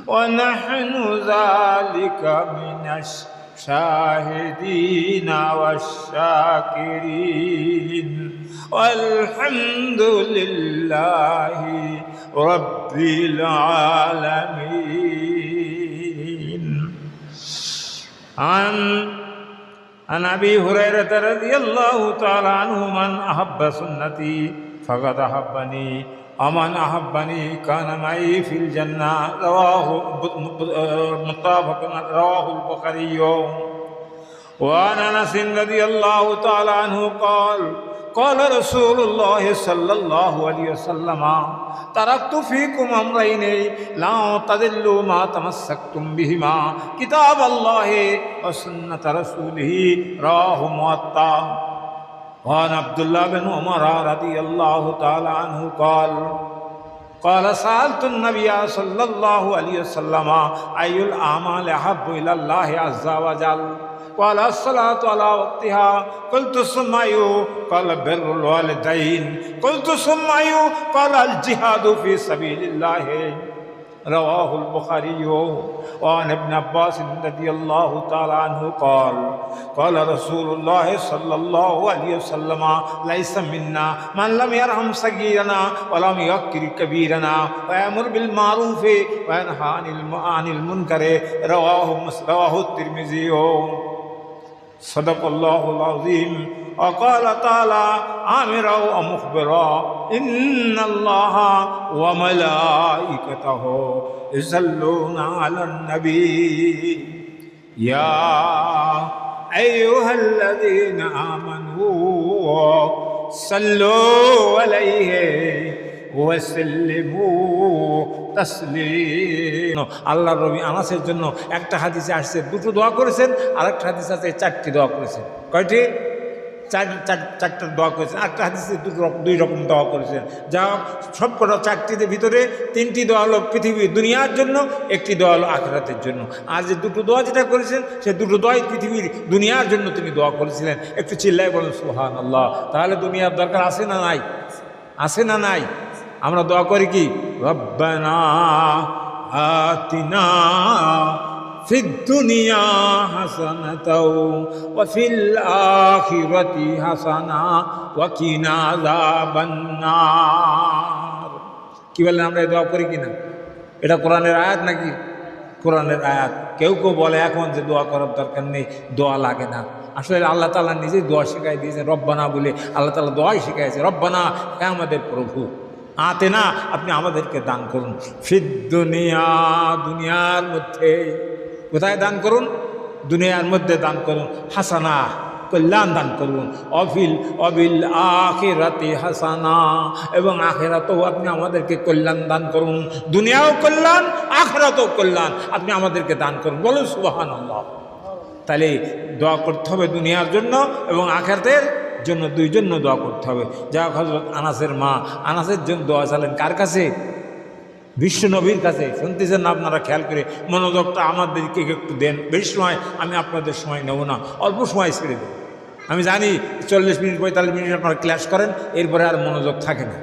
ونحن ذلك من الشاهدين والشاكرين والحمد لله رب العالمين. عن أبي هريرة رضي الله تعالى عنه من أحب سنتي فقد أحبني ومن أحبني كان معي في الجنة. رواه البخاري. وعن أنس رضي الله تعالى عنه قال قال رسول الله صلى الله عليه وسلم تركت فيكم أمرين لا تضلوا ما تمسكتم بهما كتاب الله وسنة رسوله. رواه موطأ. وعن عبد الله بن عمر رضي الله تعالى عنه قال سألت النبي صلى الله عليه وسلم أي الأعمال أحب إلى الله عز وجل قال الصلاة على وقتها قلت ثم أي قال بر الوالدين قلت ثم أي قال الجهاد في سبيل الله. رواه البخاري. وعن ابن عباس رضي الله تعالى عنه قال رسول الله صلى الله عليه وسلم ليس منا من لم يرحم صغيرنا ولم يوقر كبيرنا ويأمر بالمعروف وينهى عن المنكر. رواه الترمذي. صدق الله العظيم. وقال تعالى آمرا ومخبرا إن الله وملائكته يصلون على النبي يا أيها الذين آمنوا صلوا عليه وسلموا تسليما. আল্লাহর নবী আনাসের জন্য একটা হাদিসে আসছে দুটো দোয়া করেছেন, আর একটা হাদিসে আছে চারটি দোয়া করেছেন। কয়টি? চারটা দোয়া করেছেন। একটা হাদিসে দুই রকম দোয়া করেছেন। যা সবকটা চারটির ভিতরে তিনটি দোয়া হলো পৃথিবীর দুনিয়ার জন্য, একটি দোয়া হলো আখিরাতের জন্য। আর যে দুটো দোয়া যেটা করেছেন সে দুটো দোয়াই পৃথিবীর দুনিয়ার জন্য তিনি দোয়া করেছিলেন। একটু চিল্লাই বলেন সুবহানাল্লাহ। তাহলে দুনিয়ার দরকার আছে না নাই? আছে না নাই? আমরা দোয়া করি কি? রব্বানা আতিনা ফিদ দুনিয়া হাসানাতাও ওয়া ফিল আখিরাতি হাসানা ওয়া কিনা আযাবান্নার। কি বলেন? আমরা এই দোয়া করি কিনা? এটা কোরআনের আয়াত নাকি? কোরআনের আয়াত। কেউ কেউ বলে এখন যে দোয়া করার দরকার নেই, দোয়া লাগে না। আসলে আল্লাহ তাআলা নিজেই দোয়া শিখাই দিয়েছেন। রব্বানা বলে আল্লাহ তাআলা দোয়াই শিখাইছে। রব্বানা, হে আমাদের প্রভু, আতে না, আপনি আমাদেরকে দান করুন। ফিদ দুনিয়া, দুনিয়ার মধ্যে। কোথায় দান করুন? দুনিয়ার মধ্যে দান করুন। হাসানা, কল্যাণ দান করুন। অবিল আখিরাতি হাসানা, এবং আখিরাতেও আপনি আমাদেরকে কল্যাণ দান করুন। দুনিয়াও কল্যাণ, আখিরাতেও কল্যাণ আপনি আমাদেরকে দান করুন। বলুন সুবহানাল্লাহ। তাহলে দোয়া করতে হবে দুনিয়ার জন্য এবং আখিরাতের জন্য, দুই জন্য দোয়া করতে হবে। যা হযরত আনাসের মা, আনাসের জন্য দোয়া চালেন কার কাছে? বিশ্ব নবীর কাছে। শুনতেছেন না আপনারা? খেয়াল করে মনোযোগটা আমাদেরকে একটু দেন। বেশি সময় আমি আপনাদের সময় নেব না, অল্প সময় ছেড়ে দেব। আমি জানি 40 মিনিট 45 মিনিট আপনারা ক্লাস করেন, এরপরে আর মনোযোগ থাকে না।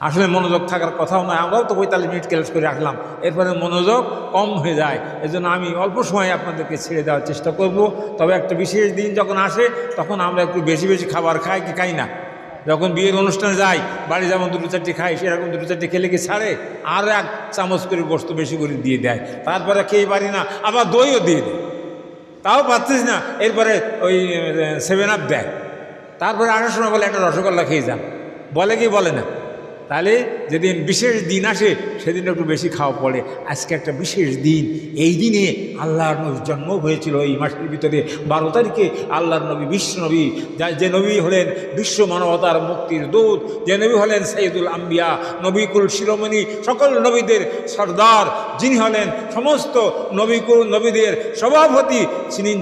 আসলে মনোযোগ থাকার কথাও নয়। আমরাও তো 45 মিনিট ক্লাস করে রাখলাম, এরপরে মনোযোগ কম হয়ে যায়। এজন্য আমি অল্প সময় আপনাদেরকে ছেড়ে দেওয়ার চেষ্টা করব। তবে একটা বিশেষ দিন যখন আসে তখন আমরা একটু বেশি বেশি খাবার খাই কি খাই না? যখন বিয়ের অনুষ্ঠানে যাই, বাড়ি যেমন 2-4টি খাই, সেরকম 2-4টি খেলে কি ছাড়ে? আর 1 চামচ করে গোস্ত বেশি করে দিয়ে দেয়। তারপরে খেয়ে পারি না, আবার দইও দিয়ে দেয়, তাও পাচ্ছিস না। এরপরে ওই 7 আপ দেয়। তারপরে আসার সময় বলে একটা রসগোল্লা খেয়ে যান, বলে কি বলে না? তাহলে যেদিন বিশেষ দিন আসে সেদিন একটু বেশি খাওয়া পড়ে। আজকে একটা বিশেষ দিন, এই দিনে আল্লাহর নবীর জন্ম হয়েছিল। এই মাসের ভিতরে 12 তারিখে আল্লাহর নবী, বিশ্ব নবী, যে নবী হলেন বিশ্ব মানবতার মুক্তির দূত, যে নবী হলেন সাইয়্যিদুল আম্বিয়া, নবীকুল শিরোমণি, সকল নবীদের সর্দার, যিনি হলেন সমস্ত নবীদের সভাপতি,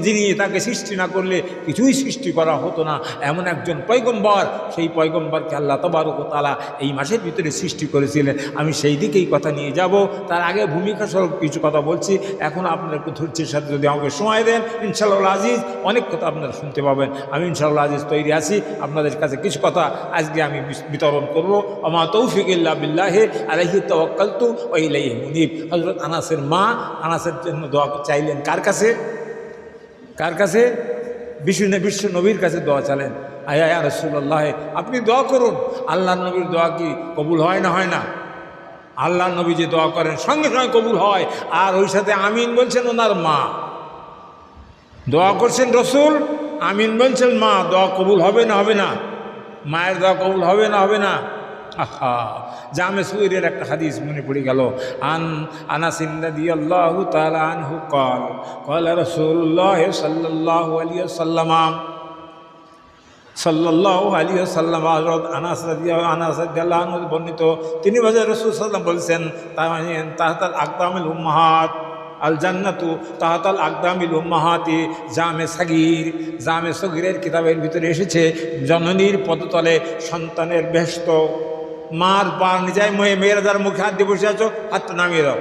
যিনি তাকে সৃষ্টি না করলে কিছুই সৃষ্টি করা হতো না, এমন একজন পয়গম্বর। সেই পয়গম্বরকে আল্লাহ তাবারক ওয়া তাআলা এই মাসে মাসের ভিতরে সৃষ্টি করেছিলেন। আমি সেই দিকেই কথা নিয়ে যাব। তার আগে ভূমিকা স্বরূপ কিছু কথা বলছি। এখন আপনারা একটু ধৈর্যের সাথে যদি আমাকে সময় দেন, ইনশাআল্লাহ আজিজ অনেক কথা আপনারা শুনতে পাবেন। আমি ইনশাআল্লাহ আজিজ তৈরি আছি আপনাদের কাছে কিছু কথা আজকে আমি বিতরণ করব। আমা তৌফিক ইল্লা বিল্লাহি আলাইহি তাওয়াক্কালতু ওয়া ইলাইহি মুনীব। হযরত আনাসের মা আনাসের জন্য দোয়া চাইলেন কার কাছে? কার কাছে? বিশ্ব নবীর কাছে দোয়া চাইলেন। আয়া ইয়া রাসূলুল্লাহ, আপনি দোয়া করুন। আল্লাহর নবীর দোয়া কি কবুল হয় না হয় না? আল্লাহর নবী যে দোয়া করেন সঙ্গে সঙ্গে কবুল হয়। আর ওই সাথে আমিন বলছেন ওনার মা। দোয়া করছেন রসুল, আমিন বলছেন মা। দোয়া কবুল হবে না হবে না? মায়ের দোয়া কবুল হবে না হবে না? আহা, জামে সগীরের একটা হাদিস মনে পড়ে গেল। আনাস রাদিয়াল্লাহু তাআলা আনহু قال رسول الله صلى الله عليه وسلم সাল্লাল্লাহু আলাইহি ওয়াসাল্লাম, হযরত আনাস রাদিয়াল্লাহু আনহু বর্ণিত, তিনি বলেন রাসূল সাল্লাল্লাহু আলাইহি ওয়াসাল্লাম বলেছেন, তাহতাল আকদামিল উম্মাহাত আল জান্নাতু তাহতাল আকদামিল উম্মাহাতি। জামে সগীরের কিতাবের ভিতরে এসেছে, জননীর পদতলে সন্তানের বেহেশত। মার পা নিজায় মেয়েরা যার মুখে হাত দিয়ে বসে আছো, হাতটা নামিয়ে দাও।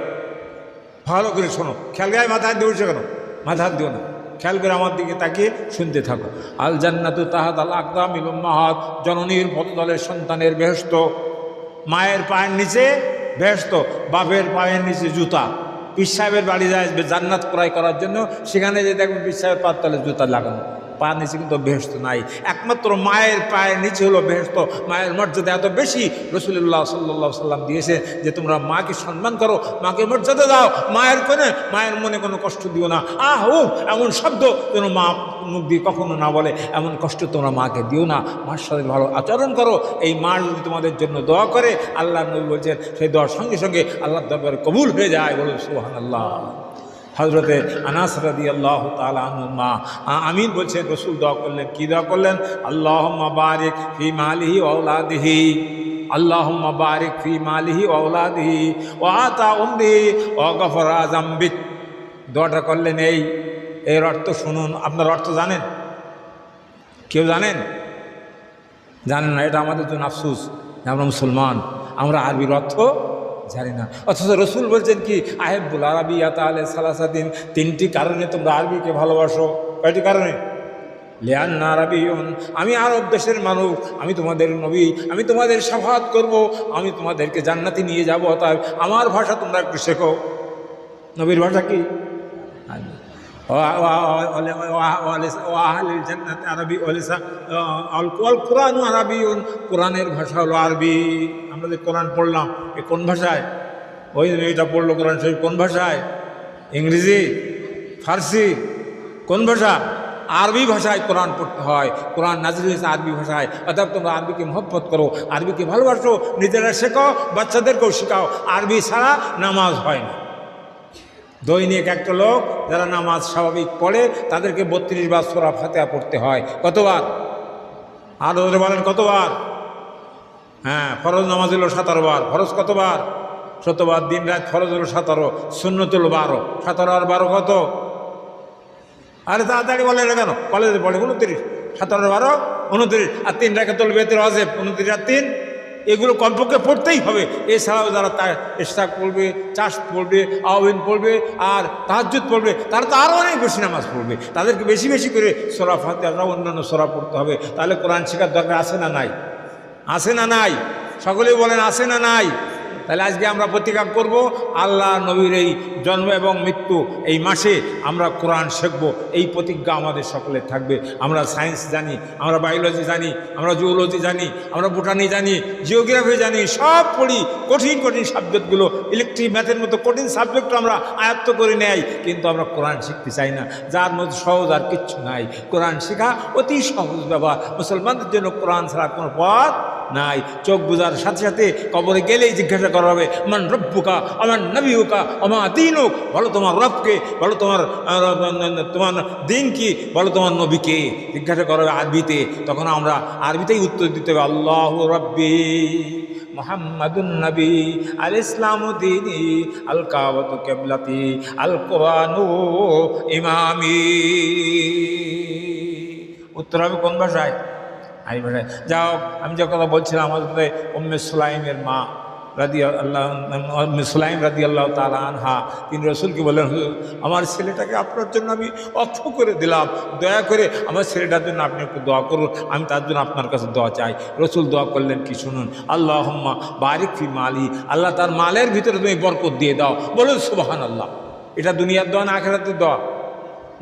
ভালো করে শোনো, খেয়াল গায়ে মাথা হাত দিয়ে বসে কেন? মাথা হাত দিও না, খেয়াল করে আমার দিকে তাকিয়ে শুনতে থাকো। আল জান্নাতু তাহতাল আকদামিল উম্মাহাত, জননীর পদতলে সন্তানের বেহেশত। মায়ের পায়ের নিচে বেহেশত, বাপের পায়ের নিচে জুতা। পীর সাহেবের বাড়ি যায় জান্নাত ক্রয় করার জন্য, সেখানে যে দেখবেন পীর সাহেবের পায়ের তলে জুতা লাগানো। পা নিচে কিন্তু বেহেশত নাই, একমাত্র মায়ের পায়ের নিচে হলো বেহেশত। মায়ের মর্যাদা এত বেশি, রাসূলুল্লাহ সাল্লাল্লাহু আলাইহি ওয়াসাল্লাম দিয়েছে যে তোমরা মাকে সম্মান করো, মাকে মর্যাদা দাও। মায়ের মনে কোনো কষ্ট দিও না। এমন শব্দ যেন মা মুখ দিয়ে কখনো না বলে, এমন কষ্ট তোমরা মাকে দিও না। মার সাথে ভালো আচরণ করো। এই মা যদি তোমাদের জন্য দোয়া করে, আল্লাহ নবী বলছেন সেই দোয়ার সঙ্গে সঙ্গে আল্লাহর দরবারে কবুল হয়ে যায়। বলুন সুবহানাল্লাহ। হযরতে আনাস রাদিয়াল্লাহু তাআলা আনহু মা আমিন বলছেন। রাসূল দোয়া করলেন, কি দোয়া করলেন? আল্লাহুম্মা বারিক ফি মালিহি ওয়া আওলাদিহি, আল্লাহুম্মা বারিক ফি মালিহি ওয়া আওলাদিহি ওয়া আতা উমরিহি ওয়া গফরা যামবিক। দোয়াটা করলেন। এর অর্থ শুনুন। আপনার অর্থ জানেন? কেউ জানেন? জানেন না। এটা আমাদের জন্য আফসোস, আমরা মুসলমান, আমরা আরবির অর্থ জানি না। অথচ রসুল বলছেন কি, আহেবুল আরাবিয়াত আলে সালাসাদিন, তিনটি কারণে তোমরা আরবিকে ভালোবাসো। কয়টি কারণে? লিআন্না আরাবিয়ুন, আমি আরব দেশের মানুষ, আমি তোমাদের নবী, আমি তোমাদের শাফাআত করব, আমি তোমাদেরকে জান্নাতে নিয়ে যাব, তাই আমার ভাষা তোমরা একটু শেখো। নবীর ভাষা কি? কোরআনের ভাষা হলো আরবি। আমরা যে কোরআন পড়লাম, এ কোন ভাষায়? ওই এটা পড়লো কোরআন শরীফ কোন ভাষায়? ইংরেজি, ফার্সি, কোন ভাষা? আরবি ভাষায় কোরআন পড়তে হয়। কোরআন নাজিল হয়েছে আরবি ভাষায়। অর্থাৎ তোমরা আরবিকে মহব্বত করো, আরবিকে ভালোবাসো, নিজেরা শেখো, বাচ্চাদেরকেও শেখাও। আরবি ছাড়া নামাজ হয় না। দৈনিক একটা লোক যারা নামাজ স্বাভাবিক পড়ে, তাদেরকে 32 বার সূরা ফাতিহা পড়তে হয়। কতবার? আর ওদের বলেন কতবার? হ্যাঁ, ফরজ নামাজ হলো 17 বার। ফরজ কতবার? 17 বার। দিন রাত ফরজ হলো 17, সুন্নতুল 12। 17 আর 12 কত? আরে তাড়াতাড়ি বলে না কেন? কলেজে পড়ে 29, 17 আর 12 29, আর 3 রাকাতুল বেতের ওয়াজিব 29 আর 3। এগুলো কমপক্ষে পড়তেই হবে। এছাড়াও যারা ইশরাক পড়বে, চাষ পড়বে, আওয়াবিন পড়বে, আর তাহাজ্জুদ পড়বে, তারা তো আরও অনেক বেশি নামাজ পড়বে। তাদেরকে বেশি বেশি করে সূরা ফাতিহা, অন্যান্য সূরা পড়তে হবে। তাহলে কোরআন শেখার দরকার আছে না নাই? আছে না নাই? সকলেই বলেন আছে না নাই? তাহলে আজকে আমরা প্রতিজ্ঞা করব, আল্লাহ নবীর এই জন্ম এবং মৃত্যু এই মাসে আমরা কোরআন শিখব। এই প্রতিজ্ঞা আমাদের সকলের থাকবে। আমরা সায়েন্স জানি, আমরা বায়োলজি জানি, আমরা জুওলজি জানি, আমরা বোটানি জানি, জিওগ্রাফি জানি, সব পড়ি। কঠিন কঠিন সাবজেক্টগুলো, ইলেকট্রিক ম্যাথের মতো কঠিন সাবজেক্ট আমরা আয়ত্ত করে নেই, কিন্তু আমরা কোরআন শিখতে চাই না। যার মধ্যে সহজ আর কিচ্ছু নাই। কোরআন শেখা অতি সহজ ব্যাপার। মুসলমানদের জন্য কোরআন ছাড়া কোনো পথ নাই। চোখ বুঝার সাথে সাথে কবরে গেলেই জিজ্ঞাসা করা হবে, মান রব্বুকা, আমার নবীকা, আমার দিনুক। বলো তোমার রবকে, বলো তোমার দিন কি, বলো তোমার নবীকে। জিজ্ঞাসা করা হবে আরবিতে। তখন আমরা আরবিতেই উত্তর দিতে হবে, আল্লাহু রব্বি মুহাম্মাদুন নবী, আল ইসলামু দীনি, আল কাবাতু কিবলাতি, আল কুরআনু ইমামি। উত্তর হবে কোন ভাষায়? যাও, আমি যে কথা বলছিলাম হযরত উম্মে সুলাইমের মা সুলাইম রাদিয়াল্লাহু তাআলা আনহা, তিনি রসুলকে বললেন, হুজুর আমার ছেলেটাকে আপনার জন্য আমি অক্ষ করে দিলাম, দয়া করে আমার ছেলেটার জন্য আপনি একটু দোয়া করুন, আমি তার জন্য আপনার কাছে দোয়া চাই। রসুল দোয়া করলেন কি শুনুন, আল্লাহুম্মা বারিক ফি মালি, আল্লাহ তার মালের ভিতরে তুমি বরকত দিয়ে দাও। বলুন সুবহানাল্লাহ। এটা দুনিয়ার দোয়া না আখিরাতের দোয়া?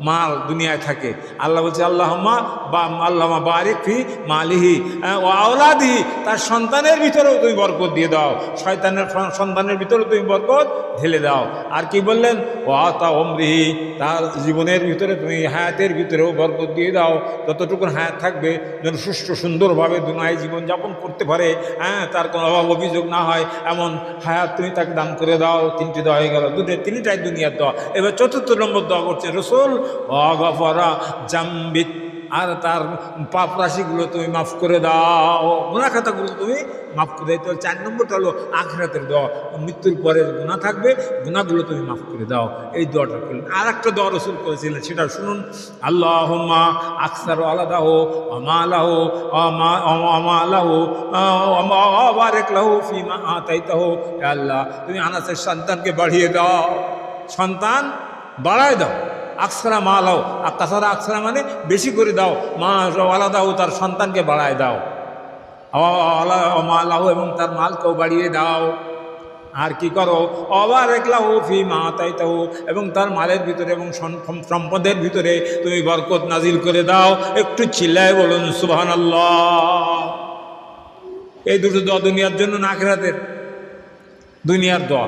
মাল দুনিয়ায় থাকে, আল্লাহ বলছে আল্লাহুম্মা বারিক ফি মালিহি ওয়া আওলাদিহি, তার সন্তানের ভিতরেও তুমি বরকত দিয়ে দাও, শয়তানের সন্তানের ভিতরেও তুমি বরকত ঢেলে দাও। আর কি বললেন, ওয়া তা উমরিহি, তার জীবনের ভিতরে তুমি হায়াতের ভিতরেও বরকত দিয়ে দাও, যতটুকু হায়াত থাকবে যেন সুষ্ঠু সুন্দরভাবে দুনিয়ায় জীবনযাপন করতে পারে, তার কোনো অভাব অভিযোগ না হয় এমন হায়াত তুমি তাকে দান করে দাও। তিনটি দেওয়া হয়ে গেল, তিনটাই দুনিয়ার দোয়া। এবার চতুর্থ নম্বর দোয়া করছে রসুল, ওয়াগফরা জামবিক, আর তার পাপ রাশিগুলো তুমি মাফ করে দাও, গুনাহ খাতাগুলো তুমি মাফ করে দাও। তো 4 নম্বরটা হলো আখিরাতের দোয়া, মৃত্যুর পরে গুনাহ থাকবে, গুনাহগুলো তুমি মাফ করে দাও। এই দোয়াটা করলেন। আর একটা দোয়া রসুল করেছিলেন, সেটা শুনুন, আল্লাহুম্মা আকসারু আলাদাহু ওয়া মালাহু ওয়া মালাহু ওয়া বারিক লাহু ফিমা আতাইতাহু। হে আল্লাহ, তুমি আনাসের সন্তানকে বাড়িয়ে দাও, সন্তান বাড়ায় দাও। আকসারা মালাও, আর তাছাড়া আকসারা মানে বেশি করে দাও, মা আলাদাও, তার সন্তানকে বাড়ায় দাও, মালাও এবং তার মালকেও বাড়িয়ে দাও। আর কি করো, অবার একলাও ফি মা তাইতাও, এবং তার মালের ভিতরে এবং সম্পদের ভিতরে তুমি বরকত নাজিল করে দাও। একটু চিল্লায় বলুন সুবহানাল্লাহ। এই দুটো দোয়া দুনিয়ার জন্য না আখিরাতের? দুনিয়ার দোয়া,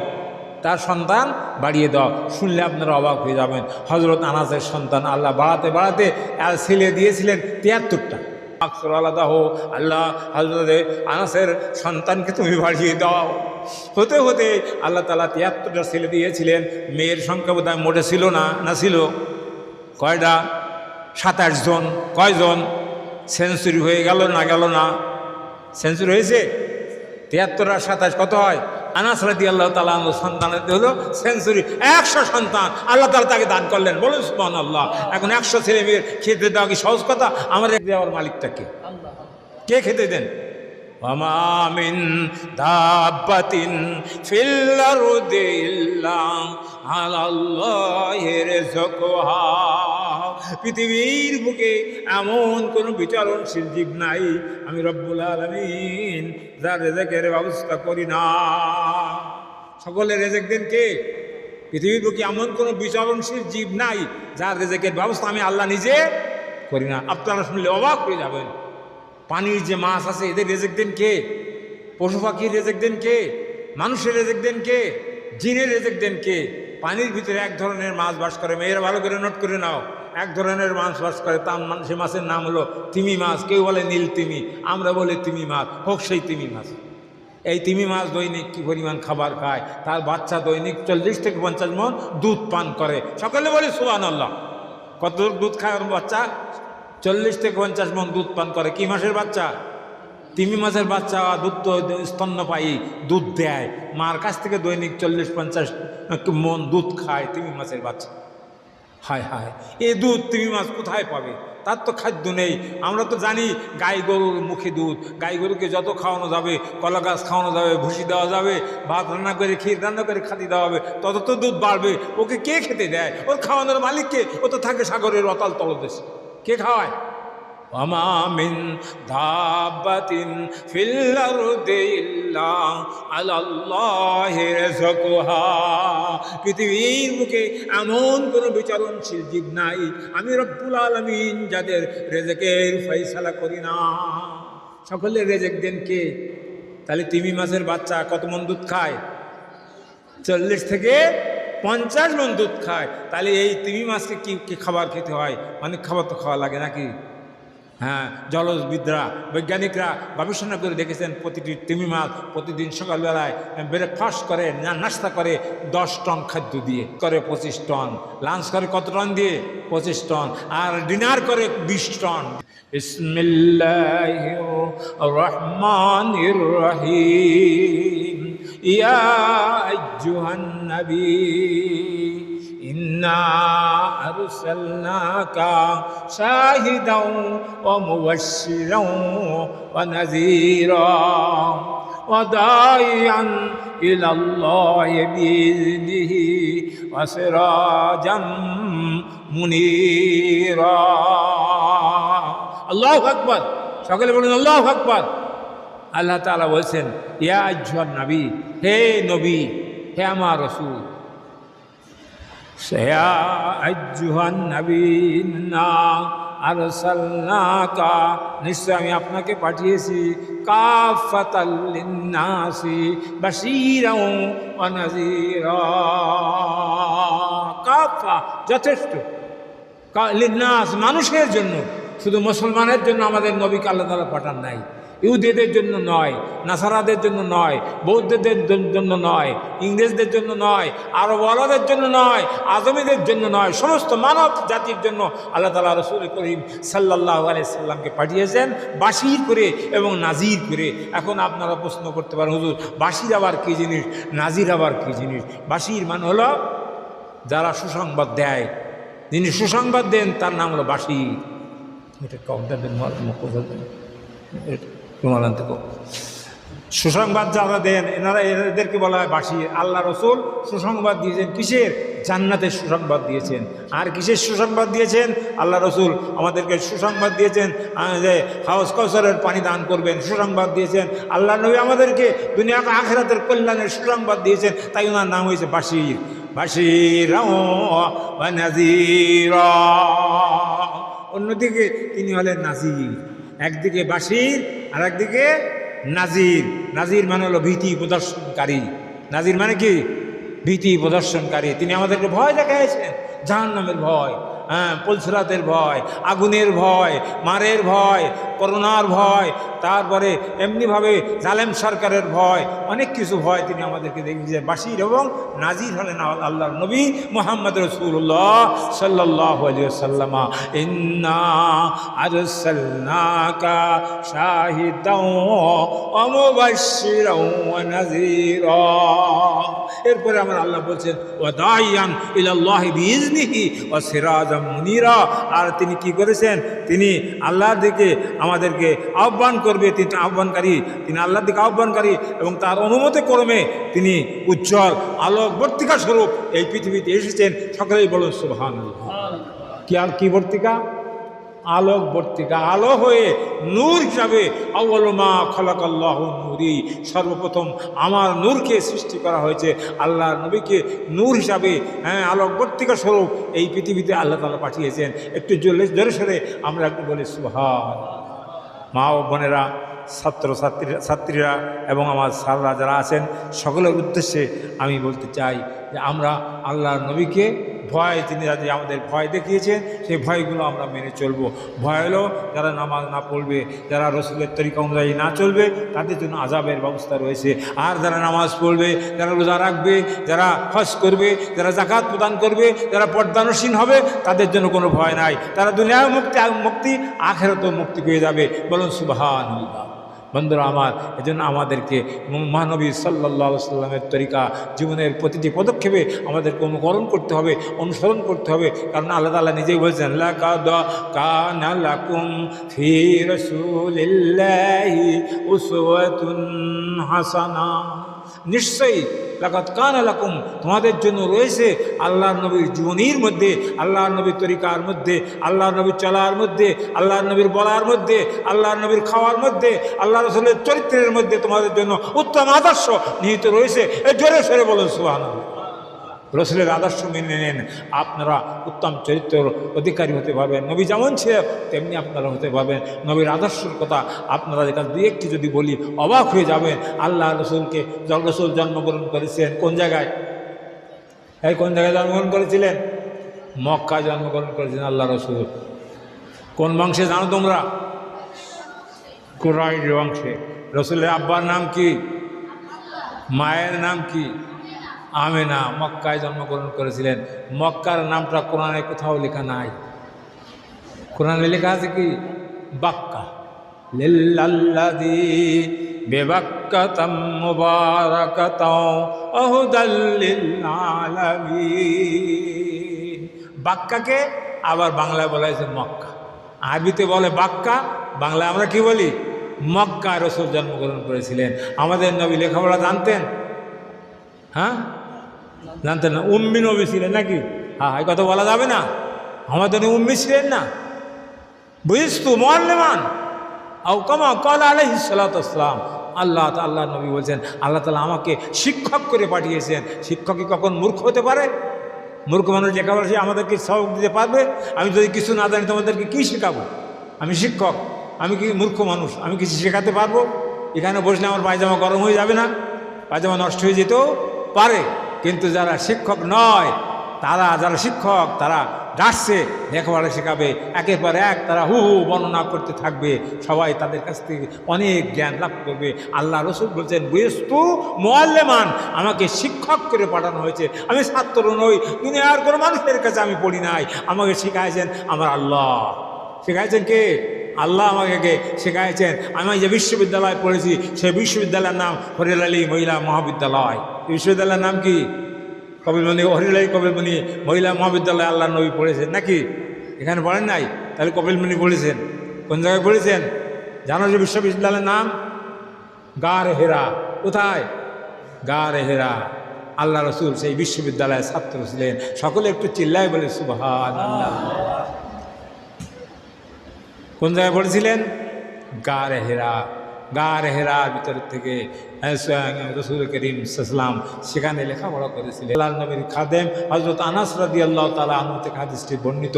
তার সন্তান বাড়িয়ে দাও। শুনলে আপনারা অবাক হয়ে যাবেন, হযরত আনাসের সন্তান আল্লাহ বাড়াতে বাড়াতে ছেলে দিয়েছিলেন 73টা। আকসার আলাদা হো, আল্লাহ হযরত আনাসের সন্তানকে তুমি বাড়িয়ে দাও। হতে হতে আল্লাহ তাআলা 73টা ছেলে দিয়েছিলেন। মেয়ের সংখ্যা বোধহয় মোটে ছিল না, না ছিল কয়টা? 27 জন। কয়জন? সেঞ্চুরি হয়ে গেল না গেল না? সেঞ্চুরি হয়েছে। 73 আর 27 কত হয়? আনাস রাদিয়াল্লাহু তাআলা সন্তানের হলো সেঞ্চুরি। 100 সন্তান আল্লাহ তাআলা তাকে দান করলেন। বলুন সুবহানাল্লাহ। এখন 100 ছেলে মেয়ের খেতে দেওয়া কি সহজ কথা? আমাদের দেওয়ার মালিকটাকে কে খেতে দেন? ওয়ামা মিন দাব্বাতিন ফিল আরদি ইল্লা আলাল্লাহি রিজকুহা। পৃথিবীর বুকে এমন কোনো বিচরণশীল জীব নাই আমি রব্বুল আলামিন যার রিজকের ব্যবস্থা করি না। সকলের রিজক দেন কে? পৃথিবীর বুকে এমন কোনো বিচরণশীল জীব নাই যার রিজকের ব্যবস্থা আমি আল্লাহ নিজে করি না। আপনারা শুনলে অবাক হয়ে যাবেন। পানির যে মাছ আছে এদের রিজক দেন কে? পশু পাখির রিজক দেন কে? মানুষের রিজক দেন কে? জিনের রিজক দেন কে? পানির ভিতরে এক ধরনের মাছ বাস করে, মেয়েরা ভালো করে নোট করে নাও। এক ধরনের মাছ বাস করে, তার সে মাছের নাম হলো তিমি মাছ। কেউ বলে নীল তিমি, আমরা বলি তিমি মাছ, হোক সেই তিমি মাছ। এই তিমি মাছ দৈনিক কি পরিমাণ খাবার খায়? তার বাচ্চা দৈনিক 40 থেকে 50 মণ দুধ পান করে। সকলে বলি সুবহানাল্লাহ। কত দুধ খায় ওর বাচ্চা? 40 থেকে 50 মণ দুধ পান করে। কি মাছের বাচ্চা? তিমি মাছের বাচ্চা। দুধ তো স্তন্যপায়ী, দুধ দেয়। মার কাছ থেকে দৈনিক 40-50 মণ দুধ খায় তিমি মাছের বাচ্চা। হায় হায়, এই দুধ তিমি মাছ কোথায় পাবে? তার তো খাদ্য নেই। আমরা তো জানি গাই গরুর মুখে দুধ, গাই গরুকে যত খাওয়ানো যাবে, কলা গাছ খাওয়ানো যাবে, ভুসি দেওয়া যাবে, ভাত রান্না করে ক্ষীর রান্না করে খাতি দেওয়া হবে, তত তো দুধ বাড়বে। ওকে কে খেতে দেয়? ওর খাওয়ানোর মালিককে। ও তো থাকে সাগরের অতল তলদেশে। কে খাওয়ায়? ওয়ামা মিন দাব্বাতিন ফিল আরদি ইল্লা আলাল্লাহি রিজকুহা। পৃথিবীর বুকে এমন কোনো বিচরণশীল জীব নাই আমি রব্বুল আলামিন যাদের রিজকের ফয়সালা করি না। সকলের রিজক দেন কে? তাহলে তিমি মাছের বাচ্চা কত মণ দুধ খায়? 40 থেকে 50 মণ দুধ খায়। তাহলে এই তিমি মাছকে কি খাবার খেতে হয়? অনেক খাবার তো খাওয়া লাগে নাকি? হ্যাঁ, জলবিদরা বৈজ্ঞানিকরা গবেষণা করে দেখেছেন প্রতিটি তিমি মাছ প্রতিদিন সকালবেলায় ব্রেকফাস্ট করে, নাস্তা করে 10 টন খাদ্য দিয়ে, করে 25 টন। লাঞ্চ করে কত টন দিয়ে? 25 টন। আর ডিনার করে 20 টন। বিসমিল্লাহির রহমানির রহিম। ইয়া আইয়ুহান নবী ইন্না আরসালনাকা শাহিদাও ওয়া মুবাশশিরাও ওয়া নাযীরা ওয়া দাঈআন ইলাল্লাহি বিইذনিহি ওয়া সিরাজাম মুনীরা। আল্লাহু আকবার, সকলে বলুন আল্লাহু আকবার। আল্লাহ তাআলা বলছেন, ইয়া আইয়ুহান নবী, হে নবী, হে আমার রাসূল, ইয়া আইয়ুহান নবী ইন্না আরসালনাকা, নিশ্চয় আমি আপনাকে পাঠিয়েছি কাফাতাল লিন্নাসি বাশীরাও ওয়া নাযীরা। কাফা যথেষ্ট, লিন্নাস মানুষের জন্য, শুধু মুসলমানের জন্য আমাদের নবীকে আল্লাহ তাআলা পাঠান নাই। ইহুদিদের জন্য নয়, নাসারাদের জন্য নয়, বৌদ্ধদের জন্য নয়, ইংরেজদের জন্য নয়, আরবওয়ালাদের জন্য নয়, আজমিদের জন্য নয়, সমস্ত মানব জাতির জন্য আল্লাহ তাআলা রাসূল করিম সাল্লাল্লাহু আলাইহি সাল্লামকে পাঠিয়েছেন বাশীর করে এবং নাজির করে। এখন আপনারা প্রশ্ন করতে পারেন, হুজুর বাশীর আবার কী জিনিস, নাজির আবার কী জিনিস? বাশীর মানে হলো যারা সুসংবাদ দেয়, যিনি সুসংবাদ দেন তার নাম হলো বাশীর। এটা কমটা দেন, সুসংবাদ যারা দেন এদেরকে বলা হয় বাশীর। আল্লাহ রাসূল সুসংবাদ দিয়েছেন কিসের? জান্নাতের সুসংবাদ দিয়েছেন। আর কিসের সুসংবাদ দিয়েছেন? আল্লাহ রাসূল আমাদেরকে সুসংবাদ দিয়েছেন যে হাউস কাউসারের পানি দান করবেন, সুসংবাদ দিয়েছেন। আল্লাহ নবী আমাদেরকে দুনিয়া আখিরাতের কল্যাণের সুসংবাদ দিয়েছেন, তাই ওনার নাম হয়েছে বাশীর। বাশীরা ওয়া নাযীরা। অন্যদিকে তিনি হলেন নাজির। একদিকে বাশীর আর একদিকে নাজির। নাজির মানে হলো ভীতি প্রদর্শনকারী। নাজির মানে কি? ভীতি প্রদর্শনকারী। তিনি আমাদেরকে ভয় দেখাইছেন, জাহান্নামের ভয়, পুলসিরাতের ভয়, আগুনের ভয়, মারের ভয়, করোনার ভয়, তারপরে এমনিভাবে জালেম সরকারের ভয়, অনেক কিছু ভয় তিনি আমাদেরকে দেখিয়েছেন। বাশীর এবং নাজির হলেন আল্লাহর নবী মুহাম্মদ রাসূলুল্লাহ সাল্লাল্লাহু আলাইহি ওয়াসাল্লাম। ইন্না আরসালনাকা শাহিদাও ওয়া মুবাশশিরাও ওয়া নাযীরা। এরপরে আমার আল্লাহ বলছেন, ওয়া দাঈআন ইলাল্লাহি বিইذনিহি ওয়া সিরাজাম মুনীরা। আর তিনি কি করেছেন? তিনি আল্লাহর দিকে আমাদেরকে আহ্বান করবে। তিনি আহ্বানকারী, তিনি আল্লাহর দিকে আহ্বানকারী এবং তার অনুমতি ক্রমে তিনি উজ্জ্বল আলোক বর্তিকা স্বরূপ এই পৃথিবীতে এসেছেন। সকলেই বলুন সুবহানাল্লাহ। কি আর কি বর্তিকা? আলোক বর্তিকা। আলো হয়ে নূর হিসাবে আউয়ালু মা খালাকাল্লাহু নূরি, সর্বপ্রথম আমার নূরকে সৃষ্টি করা হয়েছে। আল্লাহর নবীকে নূর হিসাবে, আলোক বর্তিকা স্বরূপ এই পৃথিবীতে আল্লাহ তাআলা পাঠিয়েছেন। একটু জোরে সরে আমরা একটু বলি সুবহান। মা ও বোনেরা, ছাত্রীরা এবং আমার স্যাররা যারা আছেন, সকলের উদ্দেশ্যে আমি বলতে চাই যে আমরা আল্লাহর নবীকে ভয়, তিনি যাতে আমাদের ভয় দেখিয়েছেন, সেই ভয়গুলো আমরা মেনে চলব। ভয় হলো যারা নামাজ না পড়বে, যারা রসুলের তরিকা অনুযায়ী না চলবে, তাদের জন্য আযাবের ব্যবস্থা রয়েছে। আর যারা নামাজ পড়বে, যারা রোজা রাখবে, যারা হজ করবে, যারা যাকাত প্রদান করবে, যারা পর্দানসীন হবে, তাদের জন্য কোনো ভয় নাই। তারা দুনিয়ায় মুক্তি, আখিরাতেও মুক্তি পেয়ে যাবে। বলুন সুবহানাল্লাহ। বন্ধুরা আমার, এজন্য আমাদেরকে মহানবী সাল্লাল্লাহু আলাইহি সাল্লামের তরিকা জীবনের প্রতিটি পদক্ষেপে আমাদেরকে অনুকরণ করতে হবে, অনুসরণ করতে হবে। কারণ আল্লাহ তাআলা নিজেই বলেছেন, লাকাদ কানা লাকুম ফি রাসূলিল্লাহি উসওয়াতুন হাসানা। নিশ্চয়ই লাকাদ কানা লাকুম, তোমাদের জন্য রয়েছে আল্লাহর নবীর জীবনীর মধ্যে, আল্লাহর নবীর তরিকার মধ্যে, আল্লাহর নবীর চলার মধ্যে, আল্লাহর নবীর বলার মধ্যে, আল্লাহর নবীর খাওয়ার মধ্যে, আল্লাহ রাসূলের চরিত্রের মধ্যে তোমাদের জন্য উত্তম আদর্শ নিহিত রয়েছে। জোরে সরে বলুন সুবহানাল্লাহ। রসুলের আদর্শ মেনে নেন, আপনারা উত্তম চরিত্রের অধিকারী হতে পারবেন। নবী যেমন ছিলেন তেমনি আপনারা হতে পারবেন। নবীর আদর্শের কথা আপনারা দুই একটি যদি বলি অবাক হয়ে যাবেন। আল্লাহ রসুল জন্মগ্রহণ করেছিলেন কোন জায়গায়? কোন জায়গায় জন্মগ্রহণ করেছিলেন? মক্কায় জন্মগ্রহণ করেছিলেন আল্লাহ রসুল। কোন বংশে জানো তোমরা? কুরাইশ বংশে। রসুলের আব্বার নাম কি? মায়ের নাম কি? আমেনা। মক্কায় জন্মগ্রহণ করেছিলেন। মক্কার নামটা কোরআনে কোথাও লেখা নাই। কোরআনে লেখা আছে কি? বাক্কা। লিল্লাল্লাযী বিবাক্কাতাম মুবারাকাতাও ওয়া হুদাল লিল আলামিন। বাক্কাকে আবার বাংলায় বলা হয়েছে মক্কা। আরবিতে বলে বাক্কা, বাংলায় আমরা কি বলি? মক্কা রসুল জন্মগ্রহণ করেছিলেন। আমাদের নবী লেখাপড়া জানতেন? হ্যাঁ, জানতেন না? উম্মি নবী ছিলেন নাকি? হ্যাঁ, এই কথা বলা যাবে না। আমাদের উম্মি ছিলেন না। বুঝতু মুআল্লিমান আও কামা ক্বালা আলাইহিস সালাতু ওয়াসসালাম। আল্লাহ নবী বলছেন, আল্লাহ তাআলা আমাকে শিক্ষক করে পাঠিয়েছেন। শিক্ষক কি কখন মূর্খ হতে পারে? মূর্খ মানুষ লেখাপড়া সে আমাদেরকে সবক দিতে পারবে? আমি যদি কিছু না জানি তোমাদেরকে কী শেখাবো? আমি শিক্ষক, আমি কি মূর্খ মানুষ? আমি কিছু শেখাতে পারবো? এখানে বসলে আমার পায়জামা গরম হয়ে যাবে না? পায়জামা নষ্ট হয়ে যেতেও পারে। কিন্তু যারা শিক্ষক নয়, যারা শিক্ষক তারা ডাকছে লেখাপড়া শেখাবে, একের পর এক তারা হু হু বর্ণনা করতে থাকবে, সবাই তাদের কাছ থেকে অনেক জ্ঞান লাভ করবে। আল্লাহ রসুল বলছেন, বুঝতু মুআল্লিমান, আমাকে শিক্ষক করে পাঠানো হয়েছে। আমি ছাত্র নই, দুনিয়ার কোনো মানুষের কাছে আমি পড়ি নাই। আমাকে শেখাইছেন আমার আল্লাহ। শেখাইছেন কে? আল্লাহ আমাকে শেখাইছেন। আমি যে বিশ্ববিদ্যালয় পড়েছি সেই বিশ্ববিদ্যালয়ের নাম হরিল আলী মহিলা মহাবিদ্যালয়। বিশ্ববিদ্যালয়ের নাম কি? কপিলমণি, হরিল আলী কপিলমণি মহিলা মহাবিদ্যালয় আল্লাহ নবী পড়েছেন নাকি? এখানে পড়েন নাই? তাহলে কপিলমণি পড়েছেন। কোন জায়গায় পড়েছেন জানো? যে বিশ্ববিদ্যালয়ের নাম গার হেরা। কোথায়? গার হেরা। আল্লাহ রসুল সেই বিশ্ববিদ্যালয়ের ছাত্র ছিলেন। সকলে একটু চিল্লায় বলে সুবহানাল্লাহ। কোন জায়গায় পড়েছিলেন? গার হেরা। গার হেরার ভিতর থেকে রসুল করিম সাল্লাল্লাহু সেখানে লেখাপড়া করেছিলেন। আল্লাহ নবীর খাদেম হযরত আনাস রাদিয়াল্লাহু তাআলা আনহু থেকে হাদিসটি বর্ণিত।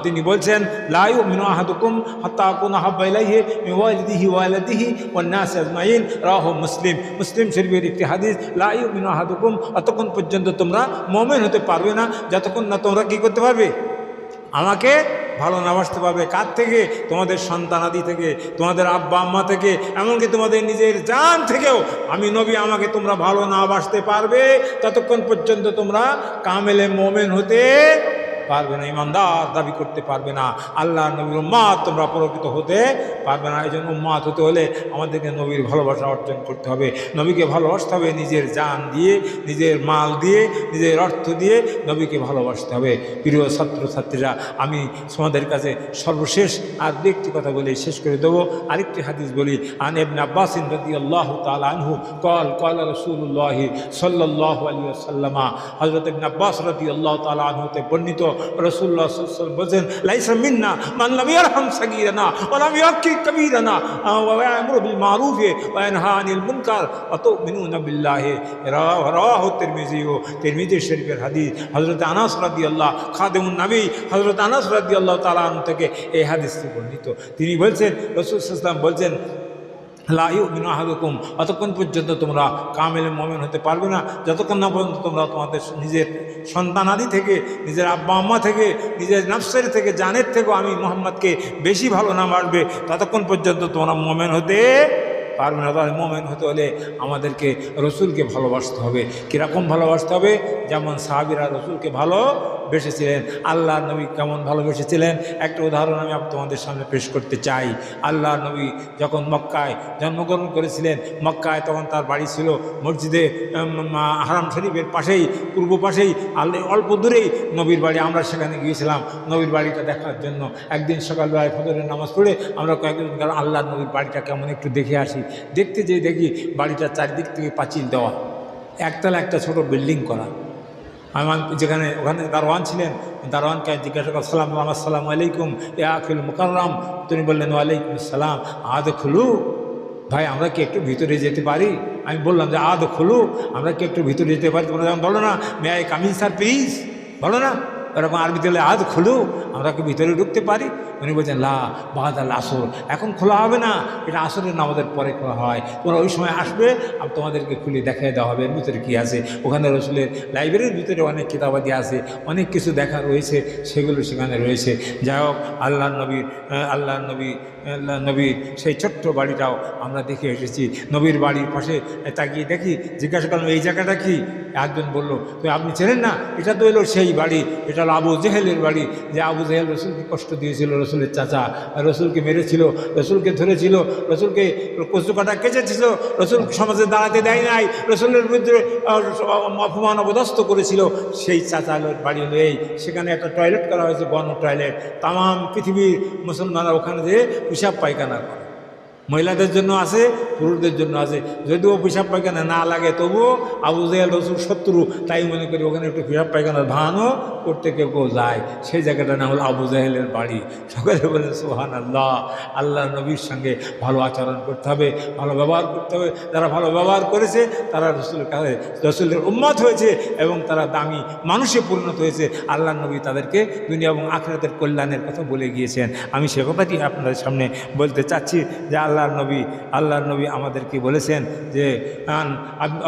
তিনি বলছেন, লা ইউমিনু আহাদুকুম হাত্তা আকুনা হাব্বা ইলাইহি মিন ওয়ালিদিহি ওয়া ওয়ালাদিহি ওয়ান নাস আজমাইন, রাওয়াহু মুসলিম। মুসলিম শরীফের একটি হাদিস, লা ইউমিনু আহাদুকুম, অতক্ষণ পর্যন্ত তোমরা মুমিন হতে পারবে না যতক্ষণ না তোমরা কি করতে পারবে? আমাকে ভালো না বাসতে পারবে। কার থেকে? তোমাদের সন্তানাদি থেকে, তোমাদের আব্বা আম্মা থেকে, এমনকি তোমাদের নিজের জান থেকেও। আমি নবী, আমাকে তোমরা ভালো না বাসতে পারবে ততক্ষণ পর্যন্ত তোমরা কামেলে মোমেন হতে পারবে না, ইমানদার দাবি করতে পারবে না, আল্লাহ নবীর উম্মাত তোমরা প্রকৃত হতে পারবে না। এই জন্য উম্মাত হতে হলে আমাদেরকে নবীর ভালোবাসা অর্জন করতে হবে। নবীকে ভালোবাসতে হবে নিজের জান দিয়ে, নিজের মাল দিয়ে, নিজের অর্থ দিয়ে নবীকে ভালোবাসতে হবে। প্রিয় ছাত্রছাত্রীরা, আমি তোমাদের কাছে সর্বশেষ আর একটি কথা বলে শেষ করে দেবো। আরেকটি হাদিস বলি। আন ইবনে আব্বাস রাদিয়াল্লাহু তাআলা আনহু قال قال رسول الله صلى الله عليه وسلم। হযরত ইবনে আব্বাস রাদিয়াল্লাহু তাআলা আনহু তে বর্ণিত, রাসূলুল্লাহ সাল্লাল্লাহু আলাইহি ওয়াসাল্লাম বলেন, লাইসা মিন্না মান লাম ইয়ারহাম সাগীরানা ওয়া লাম ইয়াকি কাবীরানা ওয়া ইয়ামুরু বিল মারুফ ওয়া ইয়ানহা আনিল মুনকার ওয়া তুমিনুনা বিল্লাহি। রাওয়াহু তিরমিজি। তিরমিজি শরীফের হাদিস। হযরত আনাস রাদিয়াল্লাহু খাদেমুন নবী হযরত আনাস রাদিয়াল্লাহু তাআলা আনহু থেকে এই হাদিসটি বর্ণিত। তিনি বলছেন, রাসূল সাল্লাল্লাহু আলাইহি ওয়াসাল্লাম বলছেন, লা ইউমিনু আহাদুকুম, অতক্ষণ পর্যন্ত তোমরা কামেল মুমিন হতে পারবে না যতক্ষণ না পর্যন্ত তোমরা তোমাদের নিজের সন্তানাদি থেকে, নিজের আব্বা আম্মা থেকে, নিজের নফসের থেকে, জানের থেকেও আমি মুহাম্মদকে বেশি ভালো না বাসবে ততক্ষণ পর্যন্ত তোমরা মুমিন হতে পারবে না। তাহলে মুমিন হতে হলে আমাদেরকে রসুলকে ভালোবাসতে হবে। কীরকম ভালোবাসতে হবে? যেমন সাহাবীরা রসুলকে ভালোবেসেছিলেন। আল্লাহ নবী কেমন ভালোবেসেছিলেন একটা উদাহরণ আমি তোমাদের সামনে পেশ করতে চাই। আল্লাহ নবী যখন মক্কায় জন্মগ্রহণ করেছিলেন, মক্কায় তখন তার বাড়ি ছিল মসজিদে হারাম শরীফের পাশেই, পূর্ব পাশেই, অল্প দূরেই নবীর বাড়ি। আমরা সেখানে গিয়েছিলাম নবীর বাড়িটা দেখার জন্য। একদিন সকালবেলায় ফজরের নামাজ পড়ে আমরা কয়েকজন আল্লাহ নবীর বাড়িটা কেমন একটু দেখে আসি। দেখতে যেয়ে দেখি বাড়িটার চারদিক থেকে পাঁচিল দেওয়া, একতলা একটা ছোট বিল্ডিং করা। আমার ওখানে দারোয়ান ছিলেন, দারোয়ানকে জিজ্ঞাসা করা, আসসালামু আলাইকুম ইয়া আখিল মুকাররাম। তিনি বললেন, ওয়ালাইকুম আসসালাম, আদ খুলু, ভাই আমরা কি একটু ভিতরে যেতে পারি? আমি বললাম যে আদ খুলু, আমরা কি একটু ভিতরে যেতে পারি? তোমরা যেমন বলো না, may I coming sir please, বলো না এরকম আরবিতে বলে আদ খুলু, আমরা কি ভিতরে ঢুকতে পারি? উনি বলছেন, লা বাদ আল আসর, এখন খোলা হবে না, এটা আসরের নামাজের পরে খোলা হয়, তোমরা ওই সময় আসবে আর তোমাদেরকে খুলে দেখাই দেওয়া হবে এর ভিতরে কী আছে। ওখানে রসুলের লাইব্রেরির ভিতরে অনেক কিতাবাদি আছে, অনেক কিছু দেখা রয়েছে, সেগুলো সেখানে রয়েছে। যাই হোক, আল্লাহ নবীর সেই ছোট্ট বাড়িটাও আমরা দেখে এসেছি। নবীর বাড়ির পাশে তাকিয়ে দেখি, জিজ্ঞাসা করলাম এই জায়গাটা কি? একজন বলল, তো আপনি চেনেন না? এটা তো এলো সেই বাড়ি, এটা হলো আবু জেহেলের বাড়ি, যে আবু জেহেল রসুলকে কষ্ট দিয়েছিল। রসুলের চাচা, রসুলকে মেরেছিল, রসুলকে ধরেছিল, রসুলকে কচু কাটা কেচেছিল, রসুল সমাজে দাঁড়াতে দেয় নাই, রসুলের বিরুদ্ধে অপমান অবদস্ত করেছিল। সেই চাচা বাড়ি হলো এই, সেখানে একটা টয়লেট করা হয়েছে, গণ টয়লেট। তাম পৃথিবীর মুসলমানরা ওখানে যেয়ে পেশাব পায়খানা করে। মহিলাদের জন্য আছে, পুরুষদের জন্য আছে। যদিও পেশাব পায়খানা না লাগে, তবুও আবু জেহেল রসুল শত্রু, তাই মনে করি ওখানে একটু পেশাব পায়খানার ভানও করতে কেউ কেউ যায়। সেই জায়গাটার নাম হলো আবু জেহেলের বাড়ি। সকলে বলেন সুবহানাল্লাহ। আল্লাহ নবীর সঙ্গে ভালো আচরণ করতে হবে, ভালো ব্যবহার করতে হবে। যারা ভালো ব্যবহার করেছে তারা রসুলের কাছে রসুলের উম্মত হয়েছে এবং তারা দামি মানুষে পরিণত হয়েছে। আল্লাহ নবী তাদেরকে দুনিয়া এবং আখিরাতের কল্যাণের কথা বলে গিয়েছেন। আমি সে কথাটি আপনাদের সামনে বলতে চাচ্ছি যে আল্লাহর নবী আমাদেরকে বলেছেন যে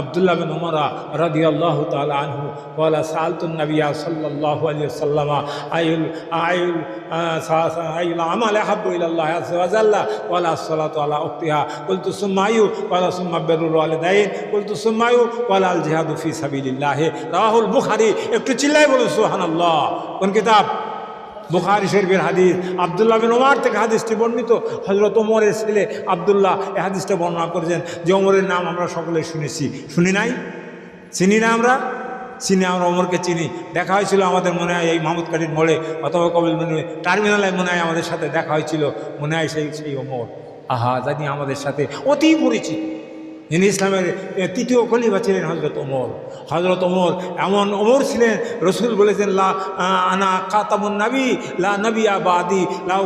আব্দুল্লাহ বিন উমর রাদিয়াল্লাহু তাআলা আনহু ক্বালা সাআলতুন নবিয়্য সাল্লাল্লাহু আলাইহি ওয়াসাল্লাম আইয়ুল আমাল আহাব্বু ইলাল্লাহি আযজা ওয়া জাল্লা ক্বালা as-সালাতু আলা ওয়াক্তিহা কুলতু সুম্মা আইয়ু ক্বালা সুম্মা বিররুল ওয়ালিদাইন কুলতু সুম্মা আইয়ু ক্বালা আল জিহাদু ফি সাবিলিল্লাহ। রাওয়াহুল বুখারী। একটু চিল্লায় বলুন সুবহানাল্লাহ। কোন কিতাব? বুখারী শরীফের হাদিস। আব্দুল্লাহ বিন ওমর থেকে হাদিসটি বর্ণিত। হযরত ওমরের ছেলে আব্দুল্লাহ এই হাদিসটা বর্ণনা করেছেন যে ওমরের নাম আমরা সকলে শুনেছি, শুনি নাই? চিনি না আমরা? চিনি, আমরা ওমরকে চিনি। দেখা হয়েছিল আমাদের মনে হয় এই মাহমুদ কাটির মোড়ে অথবা কবিল টার্মিনালে মনে হয় আমাদের সাথে দেখা হয়েছিল, মনে হয় সেই ওমর। আহা, জানি আমাদের সাথে অতি পরিচিত। যিনি ইসলামের তৃতীয় খলিফা ছিলেন হযরত ওমর। হযরত ওমর এমন ওমর ছিলেন, রসুল বলেছেন লা আনা খাতামুন নবী লা নবিয়্যা বাদি লাউ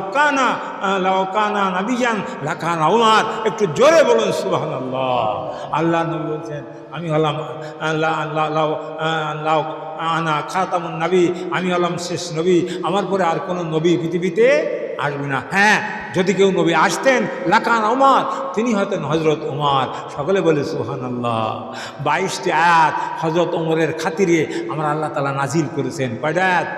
কানা নবিয়ান লাকানা ওমর। একটু জোরে বলুন সুবহানাল্লাহ। আল্লাহ নবী বলছেন আমি হলাম লাউ আনা খাতামুন নবী, আমি হলাম শেষ নবী, আমার পরে আর কোনো নবী পৃথিবীতে আসবে না। হ্যাঁ, যদি কেউ নবী আসতেন লাকান ওমর, তিনি হতেন হযরত ওমর। সকলে বলে সুবহানাল্লাহ। 22টি আয়াত হযরত ওমরের খাতিরে আমার আল্লাহ তাআলা নাজিল করেছেন। কয়টা আয়াত?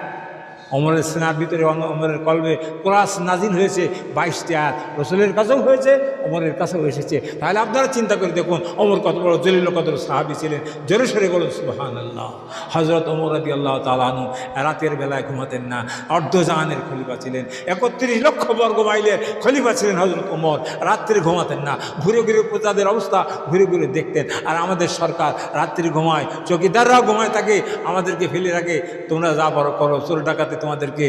ওমরের সেনার ভিতরে ওমরের কলবে কোরআন নাজিল হয়েছে 22টি আয়াত। রসুলের কাছেও হয়েছে, ওমরের কাছেও এসেছে। তাহলে আপনারা চিন্তা করে দেখুন ওমর কত বড় জলিল কদর সাহাবী ছিলেন। জোরে সরে বলুন সুবহানাল্লাহ। হযরত ওমর রাদিয়াল্লাহু তাআলা আনহু রাতের বেলায় ঘুমাতেন না, অর্ধজাহানের খলিফা ছিলেন, 31 লক্ষ বর্গ মাইলের খলিফা ছিলেন হযরত ওমর। রাত্রে ঘুমাতেন না, ঘুরে ঘুরে প্রজাদের অবস্থা ঘুরে ঘুরে দেখতেন। আর আমাদের সরকার রাত্রি ঘুমায়, চৌকিদাররাও ঘুমায় থাকে, আমাদেরকে ফেলে রাখে, তোমরা যা বড় করো, চোর ডাকাতে তোমাদেরকে